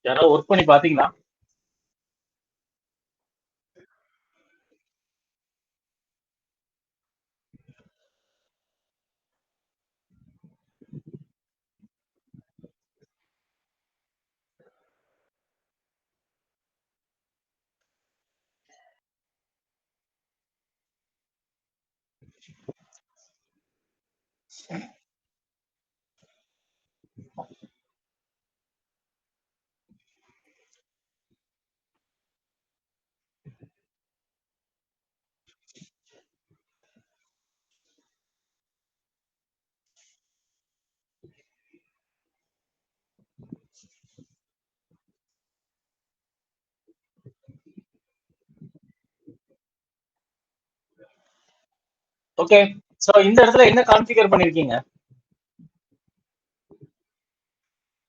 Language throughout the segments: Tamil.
யாராவது ஒர்க் பண்ணி பாத்தீங்களா? ஓகே. சோ இந்த இடத்துல என்ன கான்ஃபிகர் பண்ணிருக்கீங்க?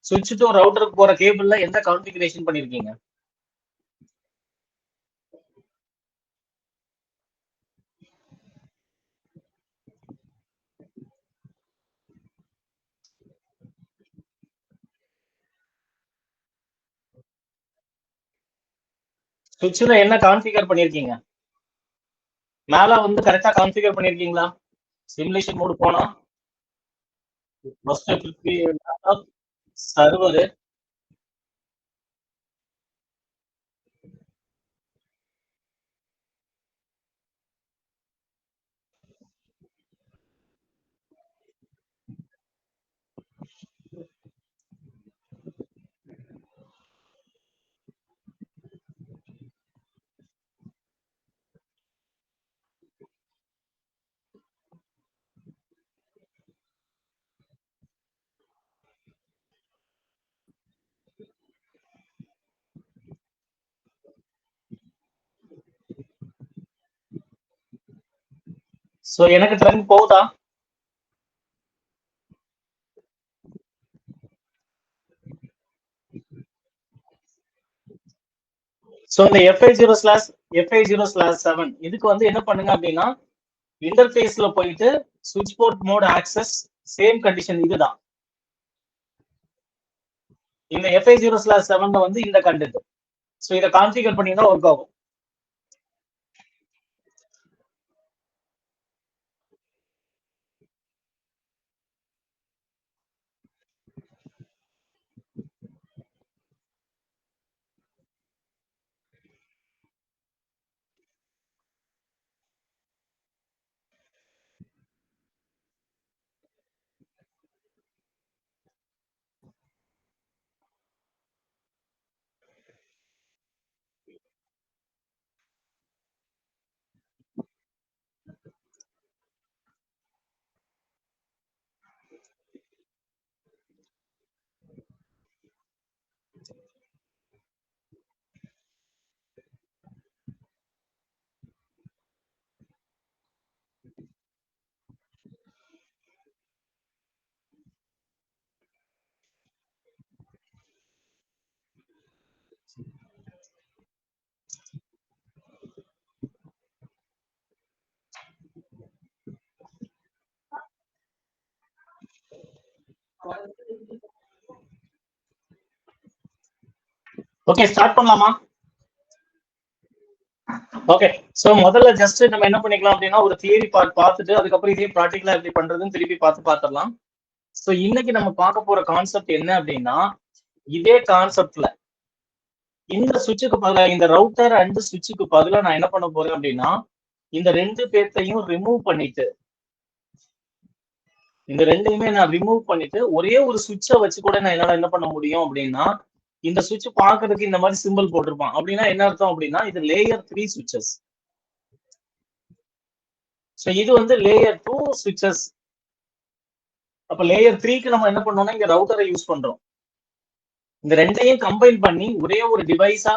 சுவிட்ச் டு ரவுட்டருக்கு போற கேபிள்ல எந்த கான்ஃபிகரேஷன் பண்ணிருக்கீங்க? சுவிட்ச்ல என்ன கான்ஃபிகர் பண்ணிருக்கீங்க? மேல வந்து கரெக்டா கான்ஃபிகர் பண்ணிருக்கீங்களா? சிமுலேஷன் மோடு போனா ஃபர்ஸ்ட் திருப்பி லேப்டாப் சர்வர். சோ எனக்கு ட்ரெண்ட் போகுதா? சோ இந்த FI0/7 இதுக்கு வந்து என்ன பண்ணுங்க அப்படின்னா இன்டர்ஃபேஸ்ல போயிட்டு சுவிட்ச் port mode access same condition இதுதான். இந்த FI0/7 வந்து இந்த கண்டென்ட். சோ இதை கான்ஃபிகர் பண்ணீங்கன்னா ஒர்க் ஆகும். ஓகே, ஸ்டார்ட் பண்ணலாமா? ஓகே. சோ முதல்ல ஜஸ்ட் நம்ம என்ன பண்ணிக்கலாம் அப்படின்னா ஒரு தியரி பார்ட் பார்த்துட்டு அதுக்கப்புறம் இதே ப்ராக்டிகலா எப்படி பண்றதுன்னு திருப்பி பார்த்துடலாம். சோ இன்னைக்கு நம்ம பார்க்க போற கான்செப்ட் என்ன அப்படின்னா இதே கான்செப்ட்ல இந்த சுவிட்சுக்கு பதிலா இந்த ரவுட்டர் அண்ட் சுவிட்சுக்கு பதிலா நான் என்ன பண்ண போறேன் அப்படின்னா இந்த ரெண்டு பேர்த்தையும் ரிமூவ் பண்ணிட்டு இந்த ரெண்டையுமே நான் ரிமூவ் பண்ணிட்டு ஒரே ஒரு சுவிட்சை வச்சு கூட நான் என்னால என்ன பண்ண முடியும் அப்படின்னா இந்த சுவிட்ச் பாக்குறதுக்கு இந்த மாதிரி சிம்பிள் போட்டிருப்பான். அப்படின்னா என்ன அர்த்தம் அப்படின்னா இது லேயர் 3 சுவிட்சஸ். சோ இது வந்து லேயர் 2 சுவிட்சஸ். அப்ப லேயர் 3க்கு நம்ம என்ன பண்ணோம்னா இங்க ரவுட்டரை யூஸ் பண்றோம். இந்த ரெண்டையும் கம்பைன் பண்ணி ஒரே ஒரு டிவைஸா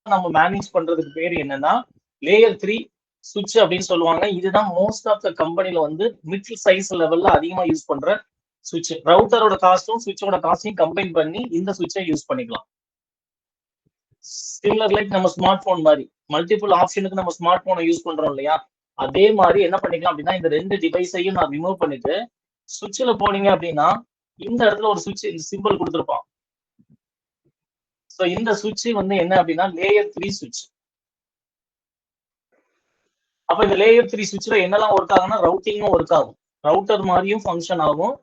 நம்ம மேனேஜ் பண்றதுக்கு பேர் என்னன்னா லேயர் 3 சுவிட்ச் அப்படின்னு சொல்லுவாங்க. இதுதான் மோஸ்ட் ஆஃப் த கம்பெனில வந்து மிடில் சைஸ் லெவல்ல அதிகமா யூஸ் பண்ற சுவிட்ச். ரவுட்டரோட காஸ்டும் சுவிட்சோட காஸ்டையும் கம்பைன் பண்ணி இந்த சுவிட்சை யூஸ் பண்ணிக்கலாம். சிமிலர் லைக் நம்ம ஸ்மார்ட் போன் மாதிரி மல்டிபிள் ஆப்ஷனுக்கு நம்ம ஸ்மார்ட் போனை யூஸ் பண்றோம் இல்லையா, அதே மாதிரி என்ன பண்ணிக்கலாம் அப்படின்னா இந்த ரெண்டு டிவைஸையும் நான் ரிமூவ் பண்ணிட்டு சுவிட்சில் போனீங்க அப்படின்னா இந்த இடத்துல ஒரு சுவிட்ச் சிம்பிள் கொடுத்துருப்பான். ஸோ இந்த சுவிட்ச் வந்து என்ன அப்படின்னா லேயர் 3 சுவிட்ச். அப்ப இந்த லேயர் 3 சுவிட்ச்ல என்னெல்லாம் ஒர்க் ஆகும்னா ரவுட்டிங்கும் ஒர்க் ஆகும். ரவுட்டர் மாதிரியும் ஃபங்க்ஷன் ஆகும்,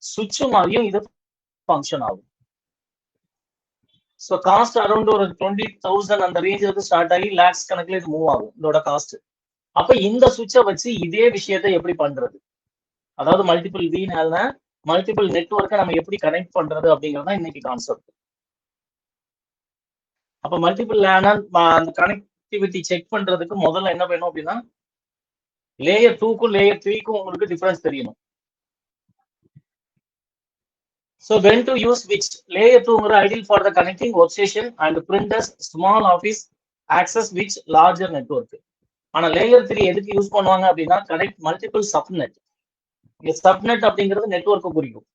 சுவிட்ச் மாதிரியும் இது ஃபங்க்ஷன் ஆகும். ஸோ காஸ்ட் அரௌண்ட் ஒரு 20,000 அந்த ரேஞ்சில் இருந்து ஸ்டார்ட் ஆகி லேக்ஸ் கணக்கில் இது மூவ் ஆகும் இதோட காஸ்ட். அப்ப இந்த சுவிட்சை வச்சு இதே விஷயத்தை எப்படி பண்றது, அதாவது மல்டிபிள் வீனால மல்டிபிள் நெட்வொர்க்கை நம்ம எப்படி கனெக்ட் பண்றது அப்படிங்கிறது தான் இன்னைக்கு கான்செப்ட். அப்ப மல்டிபிள் லேன அந்த கனெக்டிவிட்டி செக் பண்றதுக்கு முதல்ல என்ன வேணும் அப்படின்னா லேயர் 2க்கும் லேயர் 3க்கும் உங்களுக்கு டிஃபரன்ஸ் தெரியணும். So when to use which? Layer 2 ideal for the connecting workstation and printers, small office, access which larger network. ஆனா லேயர் 3 எதுக்கு யூஸ் பண்ணுவாங்க அப்படின்னா கனெக்ட் மல்டிபிள் சப்நெட். சப்நெட் அப்படிங்கிறது நெட்வொர்க் குறிக்கும்.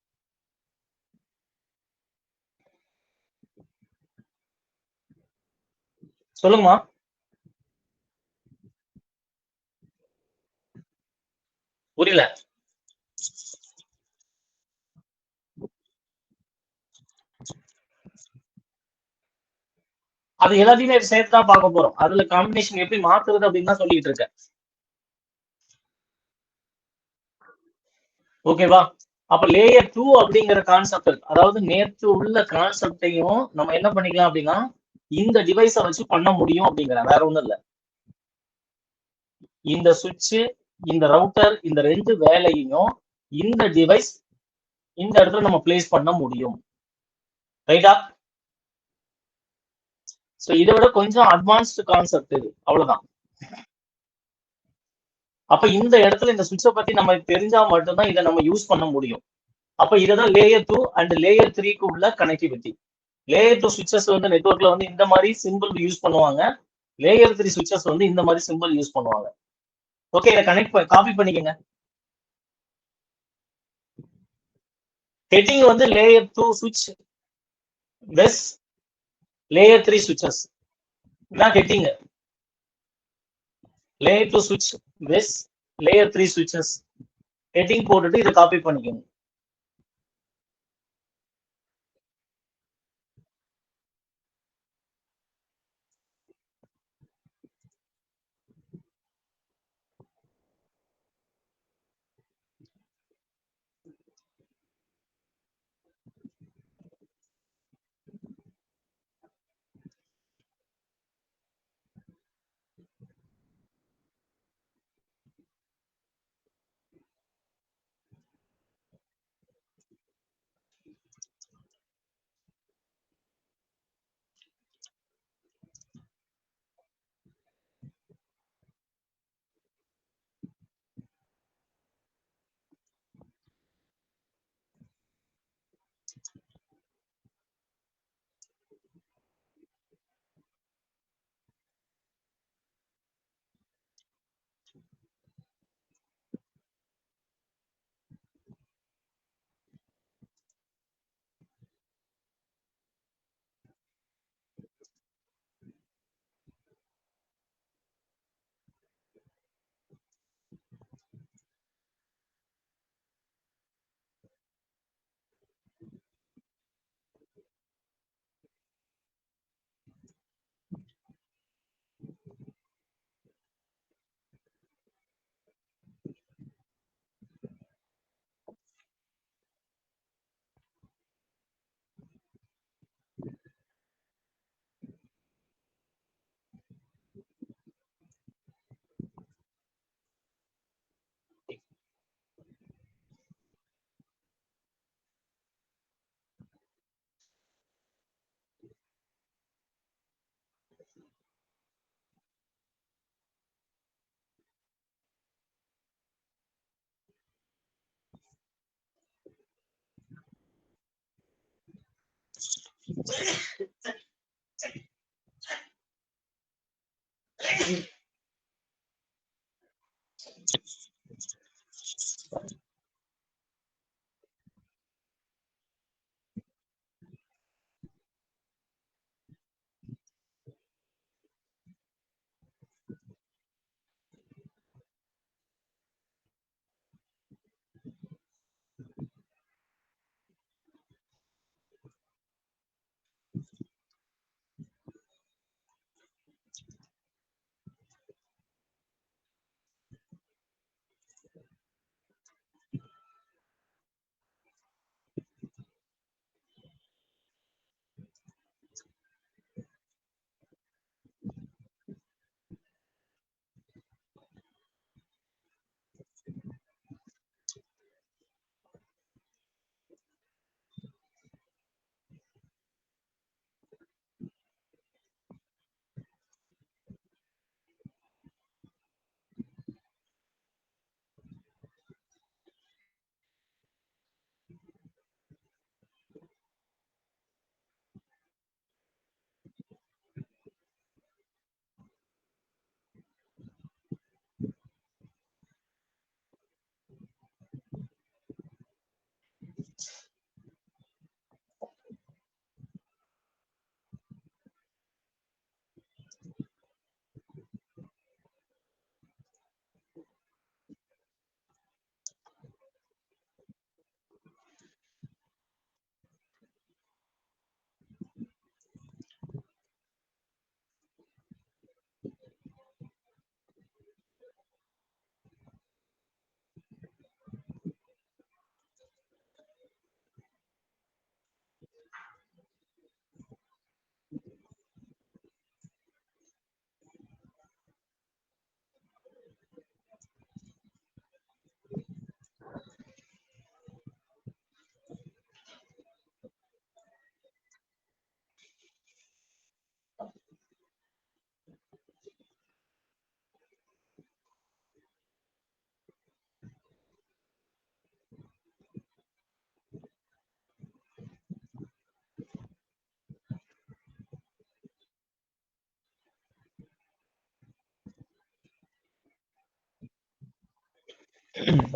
சொல்லுங்கம்மா. புரியல. அது எல்லாத்தையுமே சேர்த்து தான் பார்க்க போறோம். அதுல காம்பினேஷன் எப்படி மாத்துறது அப்படின்னு தான் சொல்லிட்டு இருக்கேன். ஓகேவா? அப்ப லேயர் 2 அப்படிங்கிற கான்செப்ட், அதாவது நேற்று உள்ள கான்செப்டையும் நம்ம என்ன பண்ணிக்கலாம் அப்படின்னா இந்த டிவைஸை வச்சு பண்ண முடியும் அப்படிங்கிற, வேற ஒண்ணும் இல்ல. இந்த சுவிட்ச், இந்த ரவுட்டர், இந்த ரெண்டு வேலையையும் இந்த டிவைஸ் இந்த இடத்துல நம்ம பிளேஸ் பண்ண முடியும். ரைட்டா? சோ இதை விட கொஞ்சம் அட்வான்ஸ்டு கான்செப்ட் இது, அவ்வளவுதான். அப்ப இந்த இடத்துல இந்த சுவிட்சை பத்தி நம்ம தெரிஞ்சா மட்டும்தான் இதை நம்ம யூஸ் பண்ண முடியும். அப்ப இதுதான் லேயர் 2 அண்ட் லேயர் 3க்கு உள்ள கனெக்டிவிட்டி. லேயர் 2 சுவிட்சஸ் வந்து நெட்வொர்க்ல வந்து இந்த மாதிரி சிம்பிள் யூஸ் பண்ணுவாங்க, லேயர் 3 சுவிட்சஸ் வந்து இந்த மாதிரி சிம்பிள் யூஸ் பண்ணுவாங்க. ஓகே, இதை கனெக்ட் காப்பி பண்ணிக்கங்க. ஹெட்டிங் வந்து லேயர் 2 சுவிட்ச் வெஸ் லேயர் 3 சுவிட்சஸ் இதான் ஹெட்டிங். லேயர் 2 சுவிட்ச் வெஸ் லேயர் 3 சுவிட்சஸ் ஹெட்டிங் போட்டுட்டு இதை காப்பி பண்ணிக்கோங்க.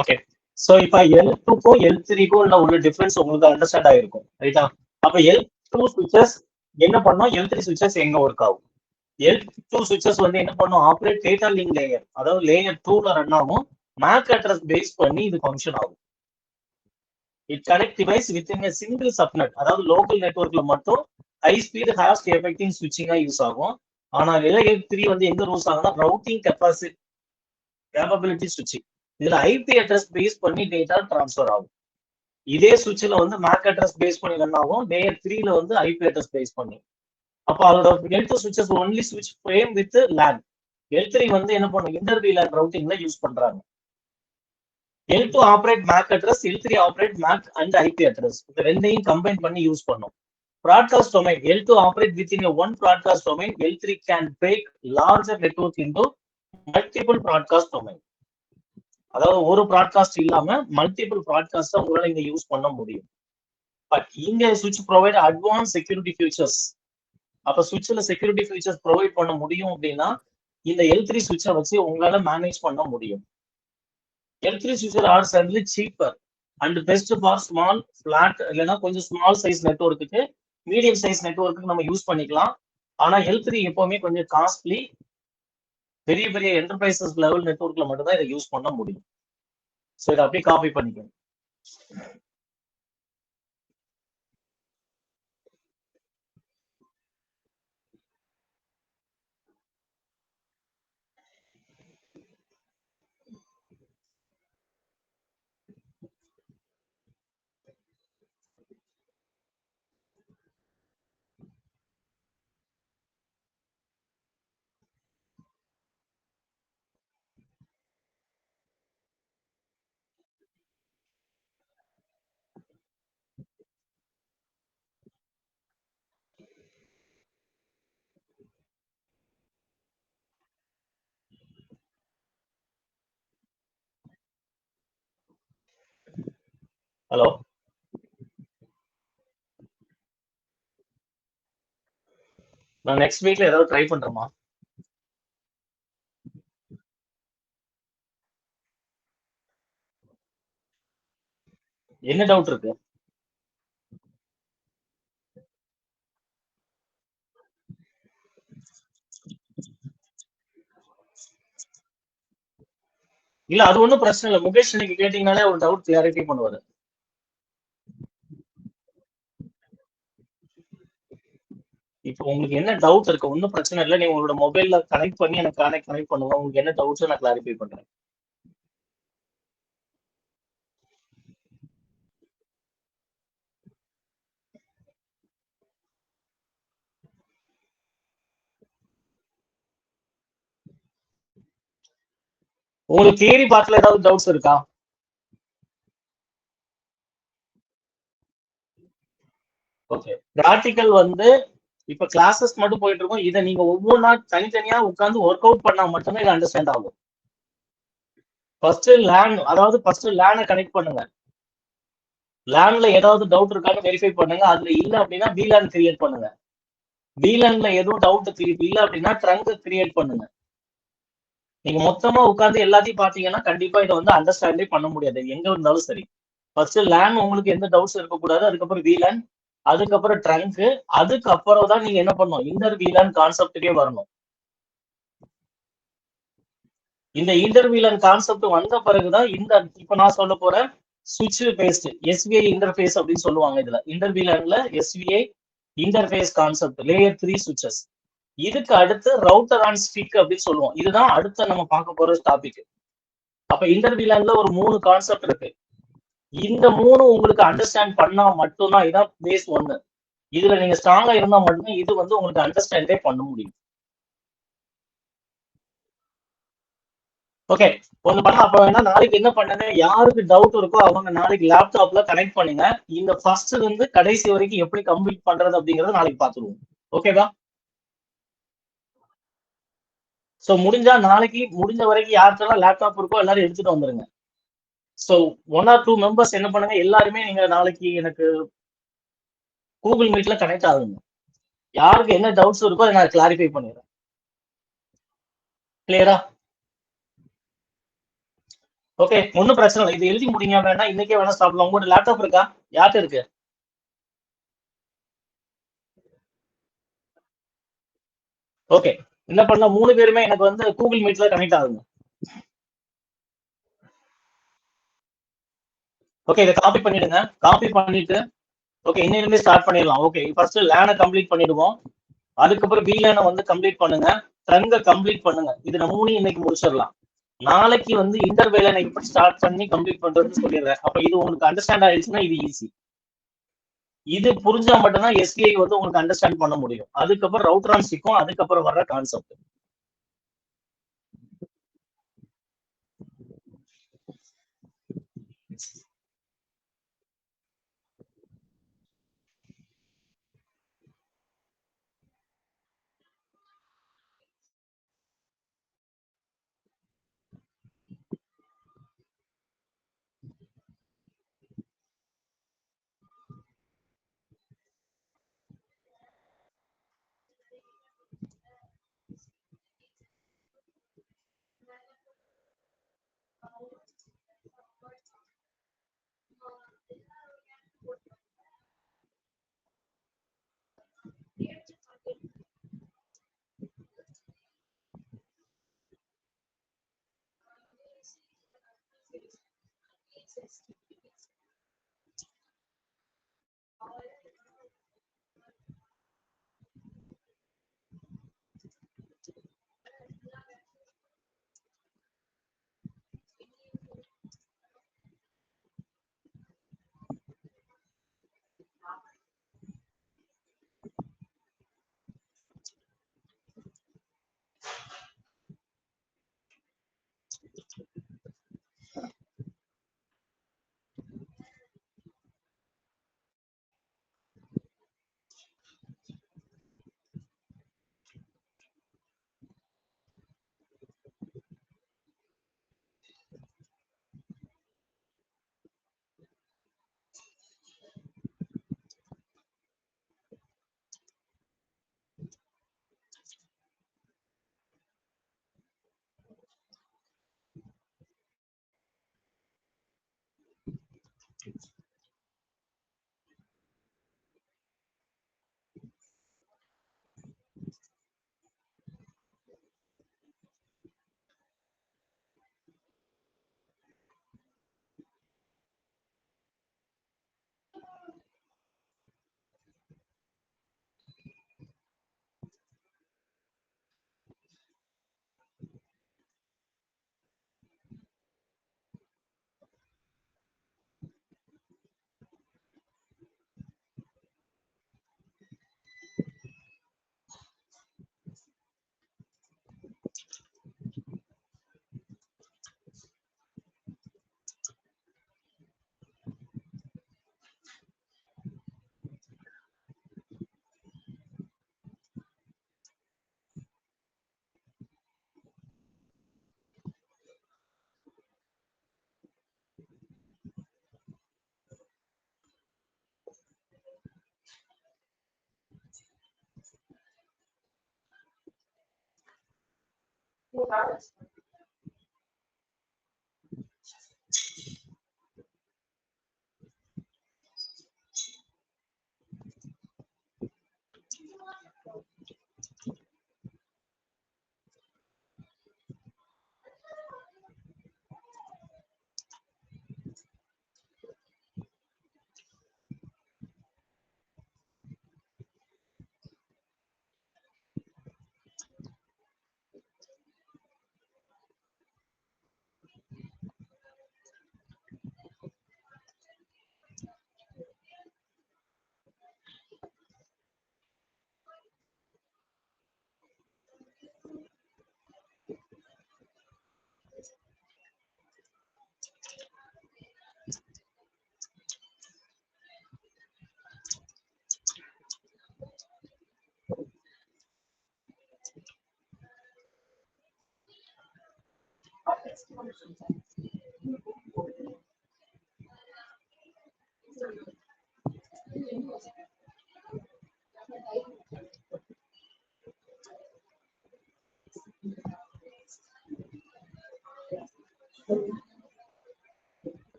ஓகே. சோ இப்ப L2க்கும் L3க்கும் உள்ள டிஃபரன்ஸ் உங்களுக்கு அண்டர்ஸ்டாண்ட் ஆயிருக்கும், ரைட்டா? அப்ப L2 சுவிச்சஸ் என்ன பண்ணும், L3 சுவிச்சஸ் எங்க ஒர்க் ஆகும்? L2 சுவிச்சஸ் வந்து என்ன பண்ணும், ஆப்ரேட் டேட்டா லிங்க் லேயர், அதாவது லேயர் 2ல ரன் ஆகும். MAC அட்ரஸ் பேஸ் பண்ணி இது ஃபங்க்ஷன் ஆகும். It connect device within a single subnet, அதாவது லோக்கல் நெட்வொர்க்ல மட்டும் ஹை ஸ்பீட் ஹாஸ்ட் எஃபெக்டிங் ஸ்விட்சிங்கா யூஸ் ஆகும். ஆனா லேயர் 3 வந்து எங்க யூஸ் ஆகும்னா ரவுட்டிங் கேப்பபிலிட்டி ஸ்விட்சிங். இதுல ஐபி அட்ரஸ் பேஸ் பண்ணி டேட்டா டிரான்ஸ்ஃபர் ஆகும். இதே சுவிட்ச்ல வந்து மேக் அட்ரஸ் பேஸ் பண்ணி ரன் ஆகும், லேயர் 3ல வந்து ஐபி அட்ரஸ் பேஸ் பண்ணி. அப்ப அதோட L2 சுவிச்சஸ் ஒன்லி ஸ்விட்ச் ஃப்ரேம் வித் லேன். L3 வந்து என்ன பண்ணும், இன்டர் VLAN ரவுட்டிங்ல யூஸ் பண்றாங்க. L2 operate MAC address, L3 operate MAC and IP address. இந்த ரெண்டையும் கம்பைன் பண்ணி யூஸ் பண்ணும். Broadcast domain, L2 operate within one broadcast domain. L3 can break larger network into multiple broadcast domain. அதாவது ஒரு ப்ராட்காஸ்ட் இல்லாம மல்டிபிள் ப்ராட்காஸ்ட் உங்களால இங்க யூஸ் பண்ண முடியும். பட் இங்க சுவிட்ச் ப்ரொவைட் அட்வான்ஸ் செக்யூரிட்டி ஃபியூச்சர்ஸ். அப்ப சுவிட்ச்ல செக்யூரிட்டி ஃபியூச்சர்ஸ் ப்ரொவைட் பண்ண முடியும் அப்படின்னா இந்த L3 சுவிட்சை வச்சு உங்களால மேனேஜ் பண்ண முடியும். L3 switches are certainly cheaper and best for small flat இல்லைன்னா கொஞ்சம் ஸ்மால் சைஸ் நெட்வொர்க்குக்கு, மீடியம் சைஸ் நெட்வொர்க்கு நம்ம யூஸ் பண்ணிக்கலாம். ஆனா L3 எப்பவுமே கொஞ்சம் காஸ்ட்லி. பெரிய பெரிய என்டர்பிரைசஸ் லெவல் நெட்வொர்க்ல மட்டும் தான் இதை யூஸ் பண்ண முடியும். ஸோ இதை அப்படியே காப்பி பண்ணிக்கணும். ஹலோ, நான் நெக்ஸ்ட் வீக்ல ஏதாவது ட்ரை பண்றேமா? என்ன டவுட் இருக்கு? இல்ல அது ஒன்றும் பிரச்சனை இல்லை. முகேஷ் இன்னைக்கு கேட்டீங்கனாலே ஒரு டவுட் கிளாரிஃபை பண்ணுவாரு. இப்போ உங்களுக்கு என்ன டவுட் இருக்கு? ஒன்றும் பிரச்சனை இல்லை. நீங்க உங்களோட மொபைல்ல கனெக்ட் பண்ணி எனக்கு கனெக்ட் பண்ணுங்க. உங்களுக்கு என்ன டவுட்ஸ் நான் கிளாரிஃபை பண்றேன். உங்களுக்கு தியரி பார்ட்ல ஏதாவது டவுட்ஸ் இருக்கா? ஓகே. பிராக்டிக்கல் வந்து இப்ப கிளாஸஸ் மட்டும் போயிட்டு இருக்கோம். இதை நீங்க ஒவ்வொன்றா தனித்தனியா உட்கார்ந்து ஒர்க் அவுட் பண்ணா மட்டுமே இது அண்டர்ஸ்டாண்ட் ஆகும். ஃபர்ஸ்ட் லேன், அதாவது ஃபர்ஸ்ட் லேனை கனெக்ட் பண்ணுங்க. லேன்ல ஏதாவது டவுட் இருக்கான்னு வெரிஃபை பண்ணுங்க. அதுல இல்ல அப்படின்னா VLAN கிரியேட் பண்ணுங்க. VLANல எதுவும் டவுட் இல்ல அப்படின்னா ட்ரங்க் கிரியேட் பண்ணுங்க. நீங்க மொத்தமா உட்கார்ந்து எல்லாத்தையும் பாத்தீங்கன்னா கண்டிப்பா இதை வந்து அண்டர்ஸ்டாண்டே பண்ண முடியாது, எங்க இருந்தாலும் சரி. ஃபர்ஸ்ட் லேன் உங்களுக்கு எந்த டவுட்ஸ் இருக்கக்கூடாது. அதுக்கப்புறம் VLAN, அதுக்கப்புறம் ட்ரங்க், அதுக்கப்புறம் தான் நீங்க என்ன பண்ணணும், இன்டர் VLAN கான்செப்டுக்கே வரணும். இந்த இன்டர் VLAN கான்செப்ட் வந்த பிறகுதான் இந்த இப்ப நான் சொல்ல போற சுவிட்ச் பேஸ்ட் SVI இன்டர்ஃபேஸ் அப்படின்னு சொல்லுவாங்க. இதுல இன்டர் VLANல SVI இன்டர்ஃபேஸ் கான்செப்ட் லேயர் 3 சுவிட்சஸ். இதுக்கு அடுத்து ரவுட்டர் ஆன் ஸ்டிக் அப்படின்னு சொல்லுவோம். இதுதான் அடுத்த நம்ம பார்க்க போற டாபிக். அப்ப இன்டர் VLANல ஒரு 3 கான்செப்ட் இருக்கு. இந்த 3 உங்களுக்கு அண்டர்ஸ்டாண்ட் பண்ணா மட்டும்தான் இதான் பேஸ் 1. இதுல நீங்க ஸ்ட்ராங்கா இருந்தா மட்டும்தான் இது வந்து உங்களுக்கு அண்டர்ஸ்டாண்டே பண்ண முடியும். ஓகே, ஒண்ணு பண்ண. அப்ப வேணா நாளைக்கு என்ன பண்ணுங்க, யாருக்கு டவுட் இருக்கோ அவங்க நாளைக்கு லேப்டாப்ல கனெக்ட் பண்ணுங்க. இந்த ஃபர்ஸ்ட் இருந்து கடைசி வரைக்கும் எப்படி கம்ப்ளீட் பண்றது அப்படிங்கறத நாளைக்கு பாத்துருவோம். ஓகேவா? சோ முடிஞ்சா நாளைக்கு முடிஞ்ச வரைக்கும் யார்கிட்ட லேப்டாப் இருக்கோ எல்லாரும் எடுத்துட்டு வந்துருங்க. சோ 1 or 2 மெம்பர்ஸ் என்ன பண்ணுங்க, எல்லாருமே நீங்க நாளைக்கு எனக்கு கூகுள் மீட்ல கனெக்ட் ஆகுங்க. யாருக்கு என்ன டவுட்ஸ் இருக்கோ அதை நான் கிளாரிஃபை பண்ணிடுறேன். கிளியரா? ஓகே, ஒன்றும் பிரச்சனை இல்லை. இது எழுதி முடிங்க, வேணா இன்னைக்கே வேணா சாப்பிடலாம். உங்களோட லேப்டாப் இருக்கா? யார்கிட்ட இருக்கு? ஓகே, என்ன பண்ணா 3 பேருமே எனக்கு வந்து கூகுள் மீட்ல கனெக்ட் ஆகுங்க. ஓகே, இதை காப்பி பண்ணிடுங்க. காப்பி பண்ணிட்டு ஓகே இன்னிலிருந்து ஸ்டார்ட் பண்ணிடலாம். ஓகே, ஃபர்ஸ்ட் லேனை கம்ப்ளீட் பண்ணிடுவோம். அதுக்கப்புறம் பி லேனை வந்து கம்ப்ளீட் பண்ணுங்க. ட்ரங்க கம்ப்ளீட் பண்ணுங்க. இது நம்ம 3 இன்னைக்கு முடிச்சிடலாம். நாளைக்கு வந்து இன்டர்வேல நான் எப்படி ஸ்டார்ட் பண்ணி கம்ப்ளீட் பண்றதுன்னு சொல்லிடுறேன். அப்ப இது உங்களுக்கு அண்டர்ஸ்டாண்ட் ஆயிடுச்சுன்னா இது ஈஸி. இது புரிஞ்சா மட்டும்தான் எஸ்பிஐ வந்து உங்களுக்கு அண்டர்ஸ்டாண்ட் பண்ண முடியும். அதுக்கப்புறம் ரவுட்டர் சிக்கும், அதுக்கப்புறம் வர்ற கான்செப்ட்.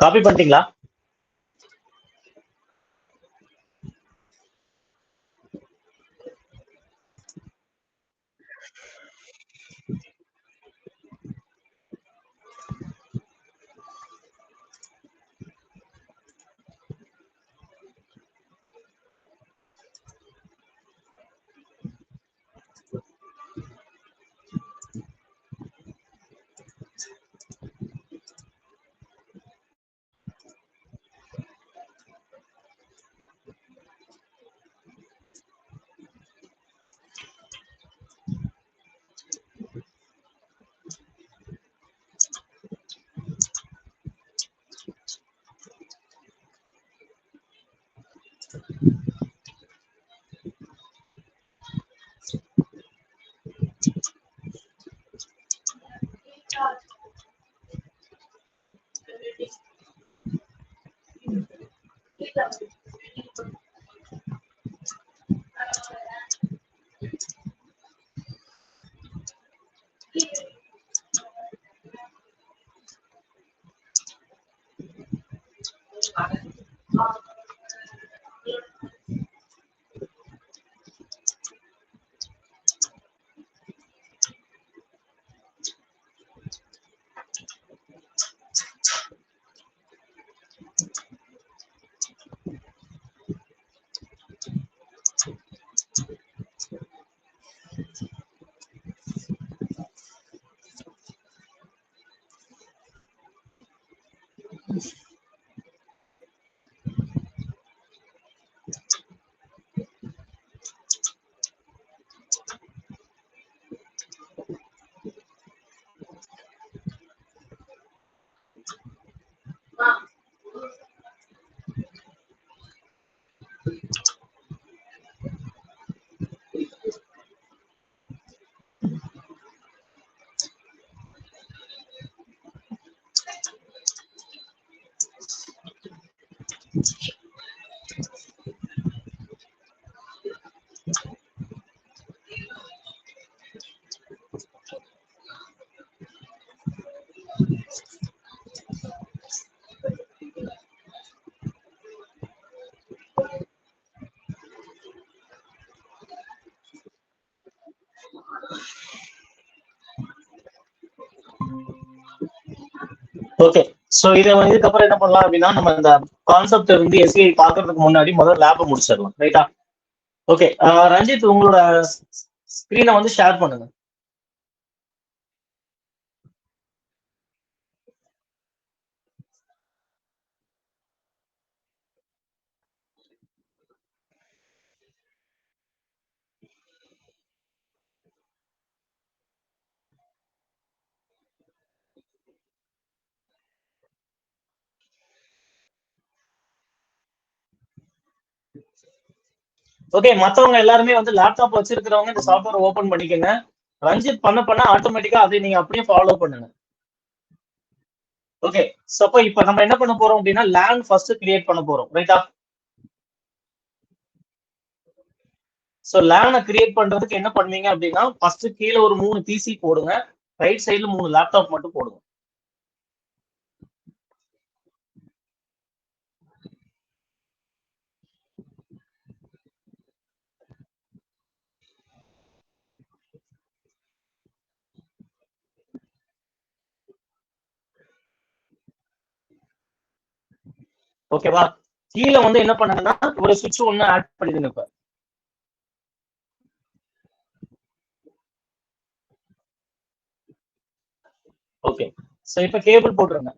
காப்பி பண்ணிட்டீங்களா? ஓகே, சோ இதுக்கப்புறம் என்ன பண்ணலாம் அப்படின்னா, நம்ம இந்த கான்செப்ட் வந்து எஸ்பிஐ பாக்குறதுக்கு முன்னாடி முதல்ல லேப் முடிச்சிடலாம். ரைட்டா? ஓகே. ரஞ்சித் உங்களோட ஸ்கிரீனை வந்து ஷேர் பண்ணுங்க. ஓகே, மத்தவங்க எல்லாருமே வந்து லேப்டாப் வச்சிருக்கிறவங்க இந்த சாஃப்ட்வேர் ஓபன் பண்ணிக்கங்க. ரஞ்சித் பண்ண ஆட்டோமேட்டிக்கா அதை நீங்க அப்படியே ஃபாலோ பண்ணுங்க. ஓகே. சோ அப்ப இப்ப நம்ம என்ன பண்ண போறோம் அப்படின்னா, லேன் ஃபர்ஸ்ட் கிரியேட் பண்ண போறோம். ரைட்டா? சோ லேனை கிரியேட் பண்றதுக்கு என்ன பண்ணுவீங்க அப்படின்னா, ஃபர்ஸ்ட் கீழே ஒரு 3 பிசி போடுங்க. ரைட் சைடுல 3 லேப்டாப் மட்டும் போடுங்க. ஓகேவா? கீழே வந்து என்ன பண்ணுங்கன்னா, ஒரு சுவிட்ச் ஒன்னு ஆட் பண்ணிடுங்க இப்ப. ஓகே. சோ இப்ப கேபிள் போட்டுருங்க.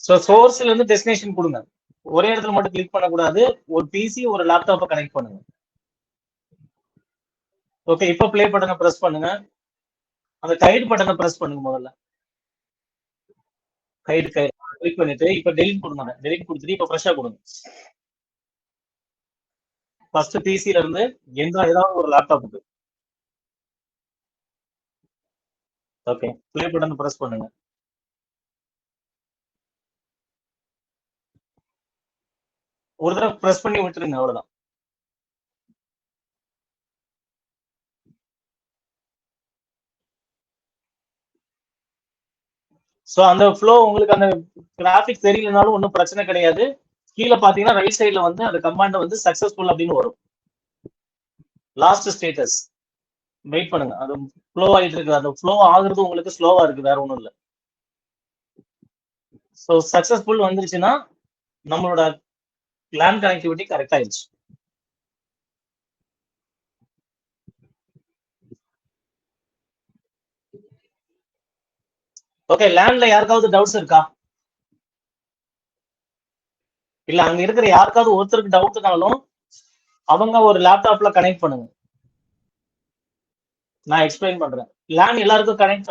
சோ சோர்ஸ்ல இருந்து டெஸ்டினேஷன் கொடுங்க. ஒரே இடத்துல மட்டும் கிளிக் பண்ணக்கூடாது. ஒரு பிசி ஒரு லேப்டாப்பை கனெக்ட் பண்ணுங்க. ஓகே. இப்ப ப்ளே பட்டனை பிரஸ் பண்ணுங்க. அந்த கைடு பட்டனை பிரஸ் பண்ணுங்க முதல்ல. கைடு கிளிக் பண்ணிட்டு இப்ப டெலிட் கொடுங்க. டெலிட் கொடுத்துட்டு இப்ப ஃப்ரெஷ்ஷா கொடுங்க. ஃபர்ஸ்ட் பிசில இருந்து ஏதாவது ஒரு லேப்டாப்புக்கு. ஓகே. ப்ளே பட்டன் பிரஸ் பண்ணுங்க. ஒரு தடவை பிரஸ் பண்ணி விட்டுருங்க, அவ்வளவுதான். ஸோ அந்த ஃப்ளோ உங்களுக்கு அந்த கிராஃபிக் தெரியலனாலும் ஒன்றும் பிரச்சனை கிடையாது. கீழே பார்த்தீங்கன்னா ரைட் சைடில் வந்து அந்த கமாண்ட் வந்து சக்ஸஸ்ஃபுல் அப்படின்னு வரும். லாஸ்ட் ஸ்டேட்டஸ் வெயிட் பண்ணுங்க, அது ஃப்ளோ ஆகிட்டு இருக்கு. அந்த ஃப்ளோ ஆகுறது உங்களுக்கு ஸ்லோவா இருக்கு, வேற ஒன்றும் இல்லை. ஸோ சக்ஸஸ்ஃபுல் வந்துருச்சுன்னா நம்மளோட லேண்ட் கனெக்டிவிட்டி கரெக்ட் ஆயிடுச்சு. ஓகே, லேண்ட்ல யாருக்காவது டவுட்ஸ் இருக்கா? இல்ல அங்க இருக்கிற யாருக்காவது ஒருத்தருக்கு டவுட்னாலும் அவங்க ஒரு லேப்டாப்ல கனெக்ட் பண்ணுங்க, நான் எக்ஸ்பிளைன் பண்றேன். லேண்ட் எல்லாருக்கும் கனெக்ட்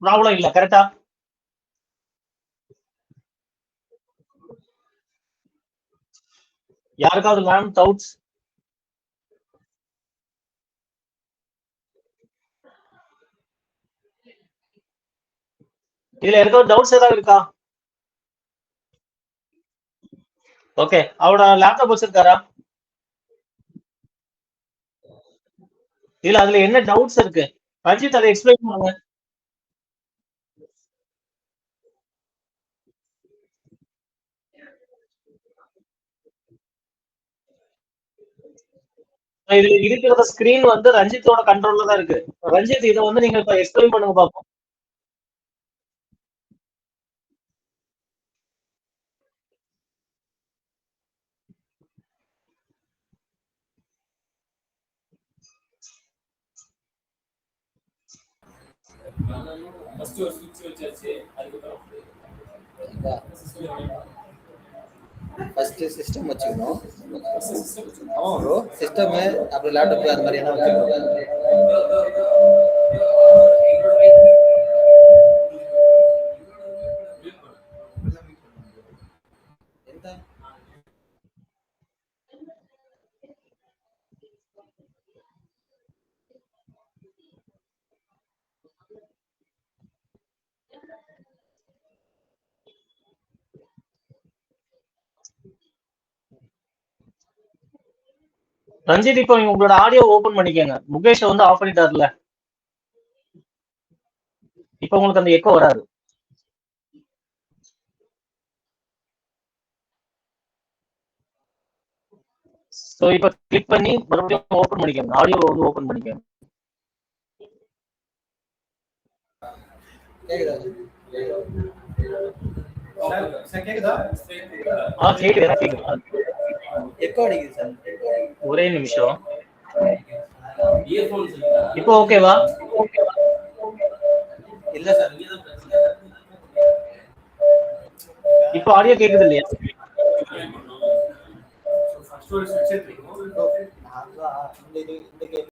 ப்ராப்ளம் இல்ல, கரெக்டா? யாருக்காவது லேண்ட் டவுட்ஸ்? இதுல யாருக்காவது டவுட்ஸ் ஏதாவது இருக்கா? ஓகே, அவரோட லேப்டாப் வச்சிருக்காரா? இல்ல அதுல என்ன டவுட்ஸ் இருக்கு? ரஞ்சித் அதை எக்ஸ்பிளைன் பண்ணுங்க. இதுல இருக்கிற ஸ்கிரீன் வந்து ரஞ்சித்தோட கண்ட்ரோல்ல தான் இருக்கு. ரஞ்சித் இதை வந்து நீங்க இப்ப எக்ஸ்பிளைன் பண்ணுங்க பாப்போம். ஃபர்ஸ்ட் சிஸ்டம் வச்சுக்கணும். ப்ரோ சிஸ்டம் அப்புறம் லேப்டாப் அந்த மாதிரி என்ன வச்சுக்கணும். ரஞ்சித் இப்போ உங்களோட ஆடியோ ஓபன் பண்ணிக்கங்க. முகேஷ் வந்து ஆஃப் பண்ணிட்டாருல, இப்போ உங்களுக்கு அந்த எக்கோ வராது. ஸோ இப்போ கிளிக் பண்ணி மறுபடியும் ஓபன் பண்ணிக்கங்க, ஆடியோ வந்து ஓபன் பண்ணிக்கங்க. ஒரே நிமிஷம். இப்போ ஓகேவா? இல்ல சார், இப்போ ஆடியோ கேக்குது இல்லையா?